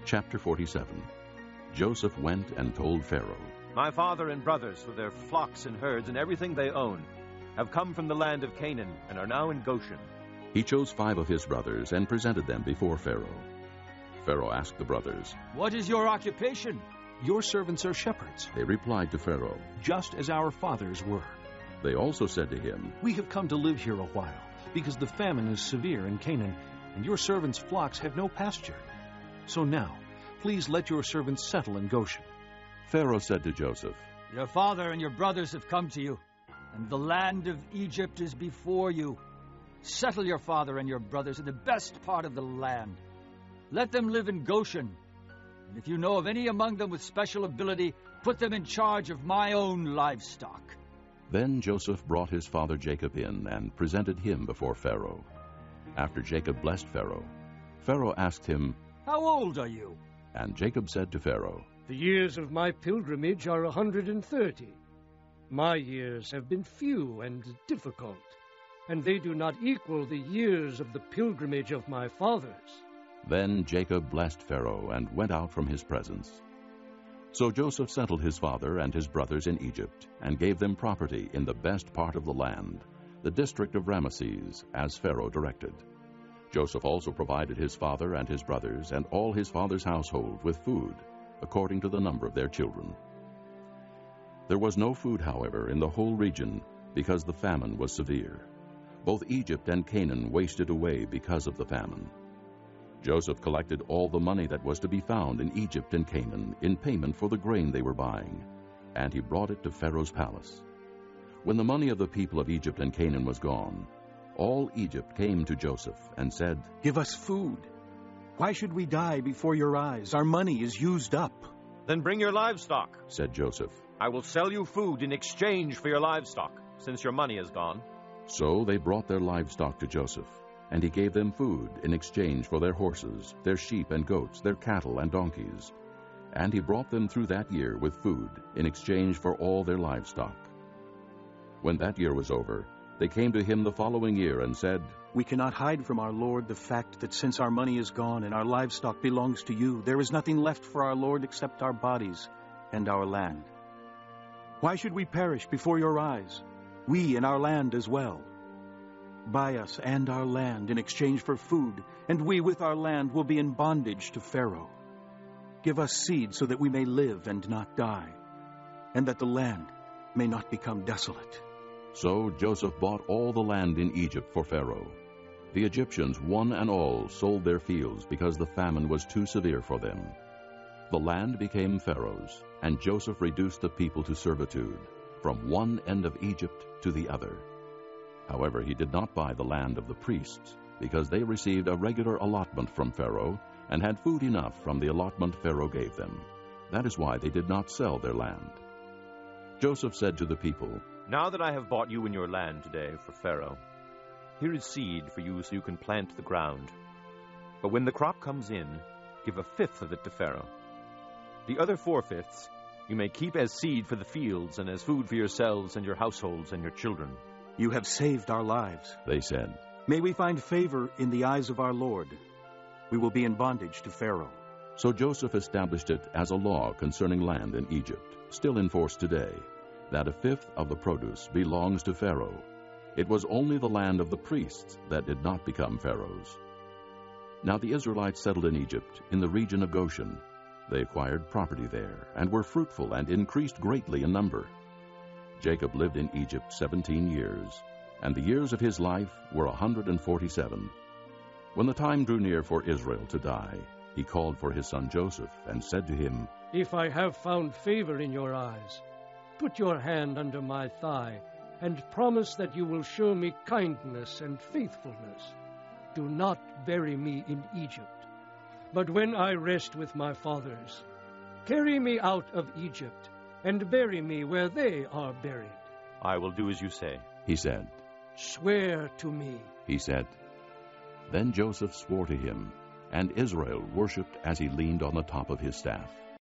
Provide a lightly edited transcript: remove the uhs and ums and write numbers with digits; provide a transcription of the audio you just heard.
Chapter 47. Joseph went and told Pharaoh, My father and brothers, with their flocks and herds and everything they own, have come from the land of Canaan and are now in Goshen. He chose 5 of his brothers and presented them before Pharaoh. Pharaoh asked the brothers, What is your occupation? Your servants are shepherds, They replied to Pharaoh. just as our fathers were. They also said to him, We have come to live here a while, because the famine is severe in Canaan, and your servants' flocks have no pasture. So now, please let your servants settle in Goshen. Pharaoh said to Joseph, Your father and your brothers have come to you, and the land of Egypt is before you. Settle your father and your brothers in the best part of the land. Let them live in Goshen. And if you know of any among them with special ability, put them in charge of my own livestock. Then Joseph brought his father Jacob in and presented him before Pharaoh. After Jacob blessed Pharaoh, Pharaoh asked him, How old are you? And Jacob said to Pharaoh, The years of my pilgrimage are 130. My years have been few and difficult, and they do not equal the years of the pilgrimage of my fathers. Then Jacob blessed Pharaoh and went out from his presence. So Joseph settled his father and his brothers in Egypt, and gave them property in the best part of the land, the district of Ramesses, as Pharaoh directed. Joseph also provided his father and his brothers and all his father's household with food, according to the number of their children. There was no food, however, in the whole region, because the famine was severe. Both Egypt and Canaan wasted away because of the famine. Joseph collected all the money that was to be found in Egypt and Canaan in payment for the grain they were buying, and he brought it to Pharaoh's palace. When the money of the people of Egypt and Canaan was gone, all Egypt came to Joseph and said, Give us food. Why should we die before your eyes? Our money is used up. Then bring your livestock. said Joseph. I will sell you food in exchange for your livestock, since your money is gone. So they brought their livestock to Joseph, and he gave them food in exchange for their horses, their sheep and goats, their cattle and donkeys. And he brought them through that year with food in exchange for all their livestock. When that year was over, they came to him the following year and said, We cannot hide from our Lord the fact that since our money is gone and our livestock belongs to you, there is nothing left for our Lord except our bodies and our land. Why should we perish before your eyes, we and our land as well? Buy us and our land in exchange for food, and we with our land will be in bondage to Pharaoh. Give us seed so that we may live and not die, and that the land may not become desolate. So Joseph bought all the land in Egypt for Pharaoh. The Egyptians, one and all, sold their fields because the famine was too severe for them. The land became Pharaoh's, and Joseph reduced the people to servitude, from one end of Egypt to the other. However, he did not buy the land of the priests, because they received a regular allotment from Pharaoh and had food enough from the allotment Pharaoh gave them. That is why they did not sell their land. Joseph said to the people, Now that I have bought you and your land today for Pharaoh, here is seed for you so you can plant the ground. But when the crop comes in, give 1/5 of it to Pharaoh. The other 4/5 you may keep as seed for the fields and as food for yourselves and your households and your children. You have saved our lives, they said. May we find favor in the eyes of our Lord. We will be in bondage to Pharaoh. So Joseph established it as a law concerning land in Egypt, still in force today, that 1/5 of the produce belongs to Pharaoh. It was only the land of the priests that did not become Pharaoh's. Now the Israelites settled in Egypt, in the region of Goshen. They acquired property there, and were fruitful and increased greatly in number. Jacob lived in Egypt 17 years, and the years of his life were 147. When the time drew near for Israel to die, he called for his son Joseph, and said to him, If I have found favor in your eyes, put your hand under my thigh, and promise that you will show me kindness and faithfulness. Do not bury me in Egypt, but when I rest with my fathers, carry me out of Egypt, and bury me where they are buried. I will do as you say, he said. Swear to me, he said. Then Joseph swore to him, and Israel worshipped as he leaned on the top of his staff.